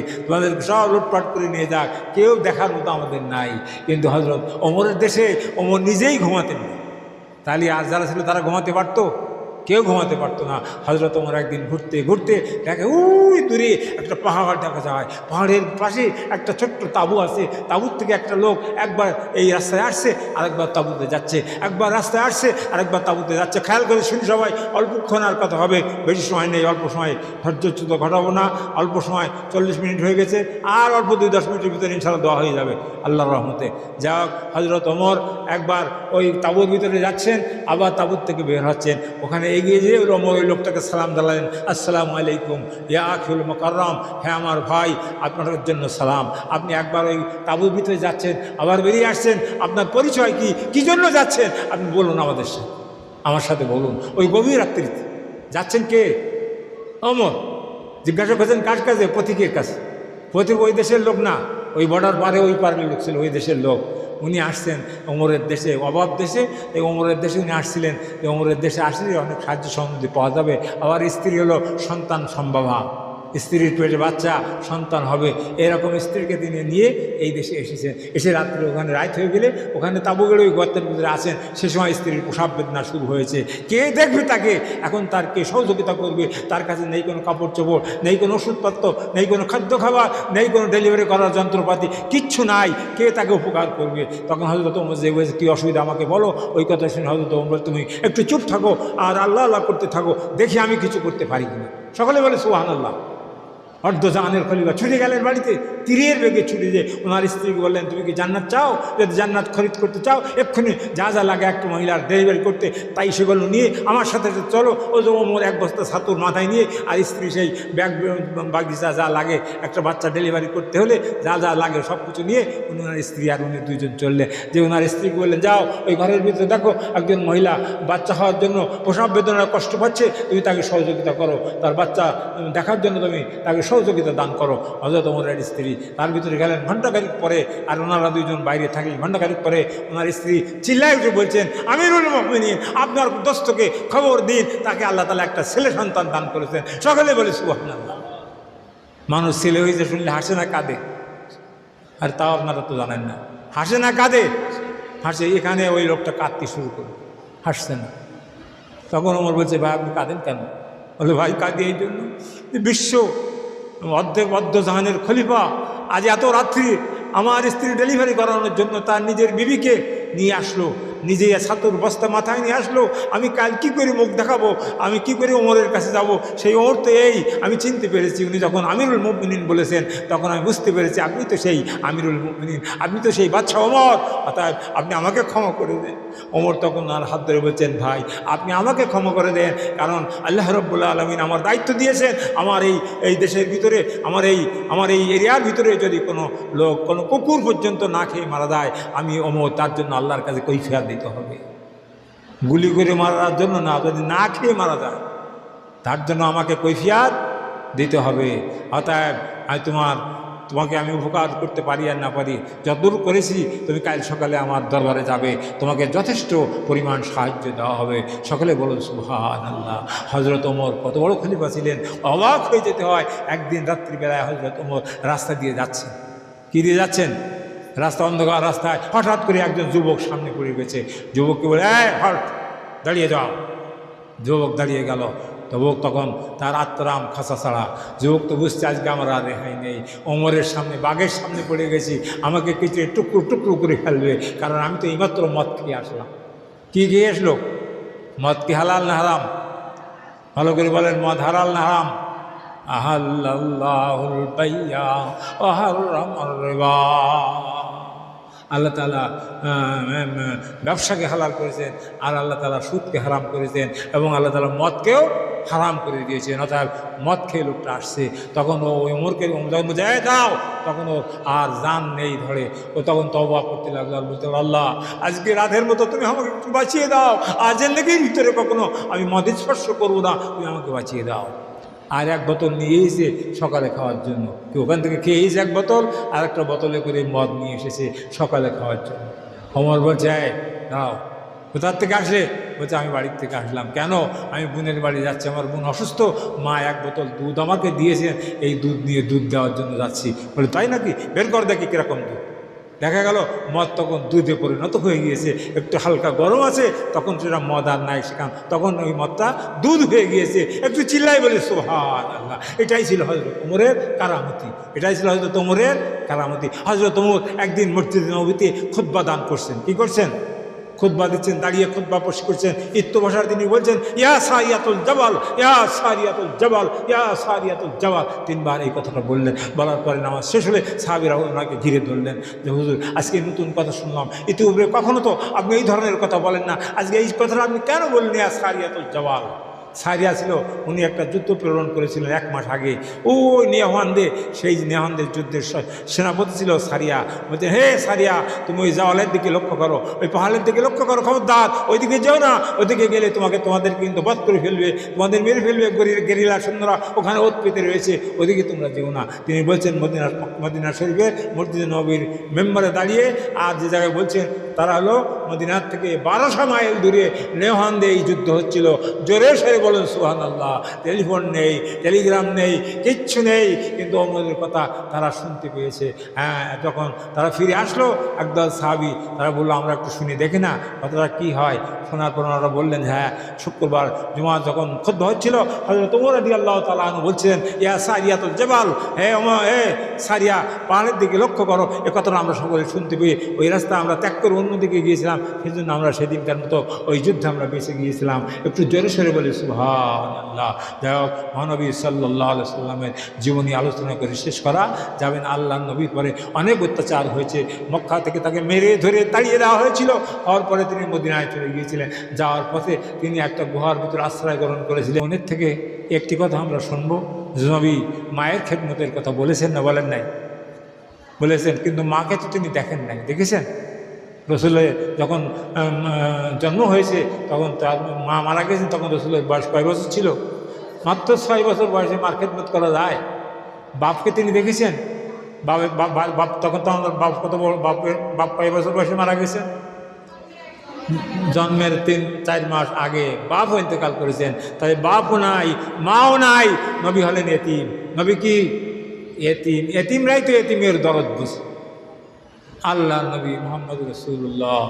সব লুটপাট করে নিয়ে যাক, কেউ দেখার মতো আমাদের নাই। কিন্তু হযরত ওমরের দেশে ওমর নিজেই ঘুমাতেন না। তাহলে আর যারা ছিল তারা ঘুমাতে পারতো? কেউ ঘুমাতে পারতো না। হযরত ওমর একদিন ঘুরতে ঘুরতে দেখে ওই দূরে একটা পাহাড় দেখা যায়, পাহাড়ের পাশে একটা ছোট্ট তাঁবু আছে, তাঁবুর থেকে একটা লোক একবার এই রাস্তায় আসছে, আরেকবার তাঁবুতে যাচ্ছে, একবার রাস্তায় আসছে, আরেকবার তাঁবুতে যাচ্ছে। খেয়াল করে শুনি সবাই, অল্পক্ষণ আর কথা হবে, বেশি সময় নেই, অল্প সময় ধৈর্যচ্যুত ঘটাবো না, অল্প সময় 40 মিনিট হয়ে গেছে, আর অল্প 2-10 মিনিটের ভিতরে ইনশাআল্লাহ দোয়া হয়ে যাবে আল্লাহর রহমতে। যাক, হযরত ওমর একবার ওই তাঁবুর ভিতরে যাচ্ছেন, আবার তাঁবুর থেকে বের হচ্ছেন, ওখানে এগিয়ে যেয়ে ওমর ওই লোকটাকে সালাম দিলেন, আসসালামু আলাইকুম ইয়া আখিউল মুকাররম, হ্যাঁ আমার ভাই, আপনার জন্য সালাম। আপনি একবার ওই তাঁবুর ভিতরে যাচ্ছেন, আবার বেরিয়ে আসছেন, আপনার পরিচয় কি, কী জন্য যাচ্ছেন আপনি বলুন আমাদের সাথে, আমার সাথে বলুন। ওই গভীর রাত্রিতে যাচ্ছেন কে? ওমর। জিজ্ঞাসা করছেন কার কাছে? পথিকের কাছে। পথিক ওই দেশের লোক না, ওই বর্ডার পারে ওই পারের লোক ছিল, ওই দেশের লোক। উনি আসছেন ওমরের দেশে, অভাব দেশে, এই ওমরের দেশে উনি আসছিলেন। এই ওমরের দেশে আসলে অনেক সাহায্য সমৃদ্ধি পাওয়া যাবে। আবার স্ত্রী হলো সন্তান সম্ভাবনা, স্ত্রীর পেটে বাচ্চা সন্তান হবে, এরকম স্ত্রীকে তিনি নিয়ে এই দেশে এসেছেন। এসে রাত্রে ওখানে রাত হয়ে গেলে ওখানে তাঁবু গেলে ওই গর্তের ভিতরে আসেন। সে সময় স্ত্রীর প্রসাব বেদনা শুরু হয়েছে। কে দেখবে তাকে? এখন তার কে সহযোগিতা করবে? তার কাছে নেই কোনো কাপড় চোপড়, নেই কোনো ওষুধপত্র, নেই কোনো খাদ্য খাবার, নেই কোনো ডেলিভারি করার যন্ত্রপাতি, কিচ্ছু নাই। কে তাকে উপকার করবে? তখন হযরত ওমর যে বলেছে কী অসুবিধা আমাকে বলো। ওই কথা শুনে হযরত ওমর তুমি একটু চুপ থাকো আর আল্লাহ আল্লাহ করতে থাকো, দেখি আমি কিছু করতে পারি কিনা। সকলে বলে সুবহানাল্লাহ। অর্ধজাহানের খলিফা ছুটে গেলেন বাড়িতে, তীরের বেগে ছুটে যে ওনার স্ত্রীকে বললেন তুমি কি জান্নাত চাও? যদি জান্নাত খরিদ করতে চাও এক্ষুনি যা যা লাগে একটা মহিলার ডেলিভারি করতে, তাই সেগুলো নিয়ে আমার সাথে চলো। ও যে ওমর এক বস্তা ছাতুর মাথায় নিয়ে আর স্ত্রী সেই ব্যাগ বাগিচা যা লাগে একটা বাচ্চা ডেলিভারি করতে হলে যা যা লাগে সব কিছু নিয়ে ওনার স্ত্রী আর উনি দুইজন চললেন। যে ওনার স্ত্রীকে বললেন যাও ওই ঘরের ভিতরে দেখো একজন মহিলা বাচ্চা হওয়ার জন্য প্রসব বেদনার কষ্ট পাচ্ছে, তুমি তাকে সহযোগিতা করো, তার বাচ্চা দেখার জন্য তুমি তাকে সহযোগিতা দান করো। হযরত ওমরের স্ত্রী তার ভিতরে গেলেন, ঘণ্টাখানিক পরে আর ওনারা দুইজন বাইরে থাকলেন। ঘণ্টাখানিক পরে ওনার স্ত্রী চিল্লায় উঠে বলছেন, আমিরুল মুমিনিন, আপনার দোস্তকে খবর দিন, তাকে আল্লাহ তাআলা একটা ছেলে সন্তান দান করেছেন। সকলে বলে সুবহানাল্লাহ। মানুষ ছেলে হয়েছে শুনলে হাসে না কাঁদে? আর তাও আপনারা তো জানেন না, হাসে না কাঁদে? হাসে। এখানে ওই লোকটা কাঁদতে শুরু করে, হাসছে না। তখন ওমর বলছে, ভাই আপনি কাঁদেন কেন? বলে, ভাই কাঁদি এই জন্য, বিশ্ব অর্ধ জাহানের খলিফা আজ এত রাত্রি আমার স্ত্রী ডেলিভারি করানোর জন্য তার নিজের বিবিকে নিয়ে আসলো, নিজে ছাতুর বস্তা মাথায় নিয়ে আসলো। আমি কাল কি করে মুখ দেখাবো, আমি কি করে ওমরের কাছে যাব? সেই ওমর তো এই, আমি চিনতে পেরেছি উনি যখন আমিরুল মুমিনিন বলেছেন তখন আমি বুঝতে পেরেছি আপনি তো সেই আমিরুল মুমিনিন, আপনি তো সেই বাদশা ওমর, অতএব আপনি আমাকে ক্ষমা করে দেন। ওমর তখন আর হাত ধরে বলছেন, ভাই আপনি আমাকে ক্ষমা করে দেন, কারণ আল্লাহ রাব্বুল আলামিন আমার দায়িত্ব দিয়েছেন, আমার এই দেশের ভিতরে, আমার এই এরিয়ার ভিতরে যদি কোনো লোক, কোনো কুকুর পর্যন্ত না খেয়ে মারা যায়, আমি ওমর তার জন্য আল্লাহর কাছে কৈফিয়ত দিতে হবে। গুলি করে মারার জন্য না, যদি না খেয়ে মারা যায় তার জন্য আমাকে কৈফিয়ত দিতে হবে। অতএব আমি তোমাকে আমি উপকার করতে পারি আর না পারি, যতদূর করেছি তুমি কাল সকালে আমার দরবারে যাবে, তোমাকে যথেষ্ট পরিমাণ সাহায্য দেওয়া হবে। সকলে বলুন সুবহানাল্লাহ। হযরত ওমর কত বড় খলিফা ছিলেন, অবাক হয়ে যেতে হয়। একদিন রাত্রিবেলায় হযরত ওমর রাস্তা দিয়ে যাচ্ছেন। কী দিয়ে যাচ্ছেন? রাস্তা, অন্ধকার রাস্তায় হঠাৎ করে একজন যুবক সামনে পড়ে গেছে। যুবককে বলে, এই হট, দাঁড়িয়ে যাও। যুবক দাঁড়িয়ে গেল। যুবক তখন তার আত্মরাম খাসা ছাড়া, যুবক তো বুঝছে আজকে আমার আর রেহাই নেই, ওমরের সামনে, বাঘের সামনে পড়ে গেছি, আমাকে কিছু টুকরো টুকরো করে ফেলবে, কারণ আমি তো এইমাত্র মদ খেয়ে আসলাম। কি খেয়ে আসলো? মদ কি হালাল না হারাম? ভালো করে বলেন, মদ হালাল না হারাম? আহাল্লাল্লাহুল বাইয়া ওয়া হারামার রিবা। আল্লাহ তাআলা ব্যবসাকে হালাল করেছেন, আর আল্লাহ তাআলা সুদকে হারাম করেছেন, এবং আল্লাহ তাআলা মদকেও হারাম করে দিয়েছেন। অর্থাৎ মদ খেয়ে লোকটা আসছে, তখন ও ওমরকে যখন যায় দাও, তখন ওর আর জান নেই ধরে। ও তখন তওবা করতে লাগলো আর বলতে লাগলো, আল্লাহ আজকে রাতের মতো তুমি আমাকে একটু বাঁচিয়ে দাও, আর জিন্দেগির ভিতরে কখনো আমি মদের স্পর্শ করবো না, তুমি আমাকে বাঁচিয়ে দাও। আর এক বোতল নিয়ে এসে সকালে খাওয়ার জন্য, কি ওখান থেকে খেয়ে এসে এক বোতল, আর একটা বোতলে করে মদ নিয়ে এসেছে সকালে খাওয়ার জন্য। ওমর বলছে, দাও। কোথার থেকে আসলে? বলছে, আমি বাড়ির থেকে আসলাম। কেন? আমি বোনের বাড়ি যাচ্ছি, আমার বোন অসুস্থ, মা এক বোতল দুধ আমাকে দিয়েছেন, এই দুধ নিয়ে দুধ দেওয়ার জন্য যাচ্ছি। বলে, তাই নাকি? বের কর দেখি কীরকম দুধ। দেখা গেল মদ তখন দুধে পরিণত হয়ে গিয়েছে, একটু হালকা গরম আছে, তখন সেটা মদ আর নাই সেখান, তখন ওই মদটা দুধ হয়ে গিয়েছে। একটু চিল্লাই বলে সুবহানাল্লাহ। এটাই ছিল হযরত ওমরের কারামতি, এটাই ছিল হযরত ওমরের কারামতি। হযরত ওমর একদিন মসজিদে নববীতে খুতবা দান করছেন। কি করছেন? খুতবা দিচ্ছেন, দাঁড়িয়ে খুতবা পেশ করছেন। ইত্তু ভাষার তিনি বলছেন, ইয়া সারিয়াতুল জাবাল, ইয়া সারিয়াতুল জাবাল, ইয়া সারিয়াতুল জাবাল, তিনবার এই কথাটা বললেন। বলার পরে নামাজ শেষ হলে সাহাবীরা ওনাকে ঘিরে ধরলেন যে, হুজুর আজকে নতুন কথা শুনলাম, ইতিপূর্বে কখনো তো আপনি এই ধরনের কথা বলেন না, আজকে এই কথাটা আপনি কেন বললেন ইয়া সারিয়াতুল জাবাল? সারিয়া ছিল, উনি একটা যুদ্ধ প্রেরণ করেছিলেন 1 মাস আগে। ওই নেহান্দে, সেই নেহান্দের যুদ্ধের সেনাপতি ছিল সারিয়া। বলছে, হে সারিয়া, তুমি ওই জাওয়ালের দিকে লক্ষ্য করো, ওই পাহাড়ের দিকে লক্ষ্য করো, খবরদার ওইদিকে যেও না, ওইদিকে গেলে তোমাদের কিন্তু বধ করে ফেলবে, তোমাদের মেরে ফেলবে, গেরিলা সৈন্যরা ওখানে ওত পেতে রয়েছে, ওইদিকে তোমরা যেও না। তিনি বলছেন মদিনা শরীফের মসজিদে নববীর মেম্বারে দাঁড়িয়ে, আর যে জায়গায় বলছেন তারা হলো মদিনার থেকে 1200 মাইল দূরে নেহান্দে এই যুদ্ধ হচ্ছিল। জোরে সরে বলেন সুবহানাল্লাহ। টেলিফোন নেই, টেলিগ্রাম নেই, কিচ্ছু নেই, কিন্তু ওমরের কথা তারা শুনতে পেয়েছে। হ্যাঁ, যখন তারা ফিরে আসলো একদল সাহাবী, তারা বললো, আমরা একটু শুনে দেখি না কথাটা কী হয়। শোনার পর ওনারা বললেন, হ্যাঁ, শুক্রবার জুমা যখন খুতবা হচ্ছিল, হযরত ওমর রাদিয়াল্লাহু তাআলা আনহু বলছিলেন, ইয়া সারিয়াতুল জাবাল, হে ওমর, হে সারিয়া, পাহাড়ের দিকে লক্ষ্য করো। এ কথাটা আমরা সকলে শুনতে পেয়ে ওই রাস্তা আমরা ত্যাগ করে অন্যদিকে গিয়েছিলাম, সেই জন্য আমরা সেদিনকার মতো ওই যুদ্ধে আমরা বেঁচে গিয়েছিলাম। একটু জোরে সরে বলি সুবহানাল্লাহ। যাই হোক, মহানবী সাল্লাল্লাহু আলাইহি সাল্লামের জীবনী আলোচনা করে শেষ করা যাবেন। আল্লাহর নবীর পরে অনেক অত্যাচার হয়েছে। মক্কা থেকে তাকে মেরে ধরে তাড়িয়ে দেওয়া হয়েছিল। হওয়ার পরে তিনি মদিনায় চলে গিয়েছিলেন। যাওয়ার পথে তিনি একটা গুহার ভিতরে আশ্রয় গ্রহণ করেছিলেন। মনের থেকে একটি কথা আমরা শুনবো, নবী মায়ের খেদমতের কথা বলেছেন না বলেন নাই? বলেছেন, কিন্তু মাকে তো তিনি দেখেন নাই, দেখেছেন? রসুলের যখন জন্ম হয়েছে তখন তার মা মারা গেছেন, তখন রসুলের বয়স কয় বছর ছিল? মাত্র 6 বছর বয়সে মার খেদমত করা যায়? বাপকে তিনি দেখেছেন? বাপ তখন তো আমাদের বাপ কত বড়, বাপ কয় বছর বয়সে মারা গেছে? জন্মের 3-4 মাস আগে বাপ ইন্তেকাল করেছেন। তাই বাপও নাই, মাও নাই, নবী হলেন এতিম। নবী কি এতিম? এতিমরাই তো এতিমের দরদ বুঝে। আল্লাহ নবী মোহাম্মদ রসুল্লাহ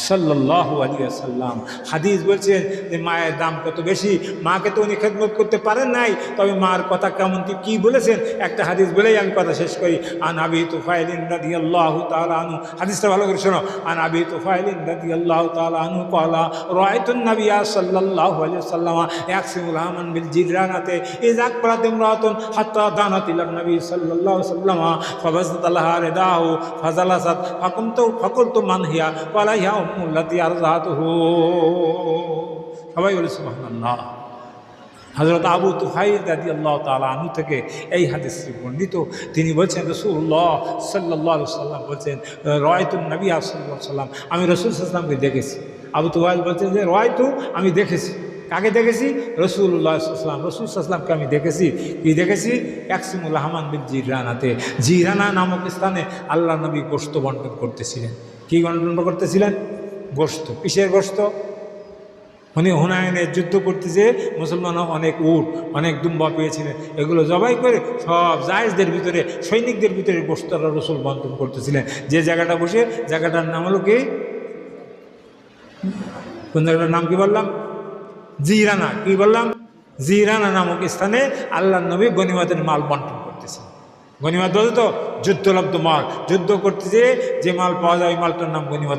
সাল্লাল্লাহু আলাইহি ওয়াসাল্লাম হাদিস বলছেন যে মায়ের দাম কত বেশি। মাকে তো উনি খেদমত করতে পারেন নাই, তবে মার কথা কেমন কি বলেছেন একটা হাদিস বলেই আমি কথা শেষ করি। আন আবি তুফাইলিন রাদিয়াল্লাহু তাআলা আনহু, হাদিসটা ভালো করে শোনো। আন আবি তুফাইলিন রাদিয়াল্লাহু তাআলা আনহু ক্বালা রাআইতুন নাবিয়্যা সাল্লাল্লাহু আলাইহি ওয়াসাল্লাম ইয়াকসিমুল হামান বিল জিররানাতে ইযা আকবারাত ইমরাতুন হাত্তা দানাত ইলান নবী সাল্লাল্লাহু আলাইহি ওয়াসাল্লাম ফাবাযাত লাহা রিদাহু ফাজালাসাত ফাকুলতু মান হিয়া ক্বালা ইয়া উম্মুল্লাতী আরযাতুহু। সবাই বলে সুবহানাল্লাহ। হযরত আবু তুফাইল রাদিয়াল্লাহু তাআলা আনহু থেকে এই হাদিসটি বর্ণিত। তিনি বলছেন রাসূলুল্লাহ সাল্লাল্লাহু আলাইহি ওয়াসাল্লাম বলছেন রাআইতুন নবী সাল্লাল্লাহু আলাইহি ওয়াসাল্লাম, আমি রাসূল সাল্লাল্লাহু আলাইহি ওয়াসাল্লামকে দেখেছি। আবু তুফাইল বলছেন যে রাআইতু, আমি দেখেছি। কাকে দেখেছি? রাসূলুল্লাহ সাল্লাল্লাহু আলাইহি ওয়াসাল্লাম, রাসূল সাল্লাল্লাহু আলাইহি ওয়াসাল্লামকে আমি দেখেছি। কি দেখেছি? ইয়াকসিমুল হামান বিল জিররানাতে, জিরানা নামক স্থানে আল্লাহ নবী গোশত বন্টন করতেছিলেন। কি বন্টন করতেছিলেন? গোশত। কিসের গোশত? উনি হুনায়নের যুদ্ধ করতে যেয়ে মুসলমান অনেক উট, অনেক দুম্বা পেয়েছিলেন, এগুলো জবাই করে সব জায়েজদের ভিতরে, সৈনিকদের ভিতরে গোশতরা রসুল বন্টন করতেছিলেন। যে জায়গাটা বসে, জায়গাটার নাম হলো কি? কোন জায়গাটার নাম কি বললাম? জিরানা। কি বললাম? জিরানা নামক স্থানে আল্লাহ নবী গনিমতের মাল বন্টন করতেছেন। গনিমত বলতে তো যুদ্ধলব্ধ মাল, যুদ্ধ করতে যেয়ে যে মাল পাওয়া যায় ওই মালটার নাম গনিমত।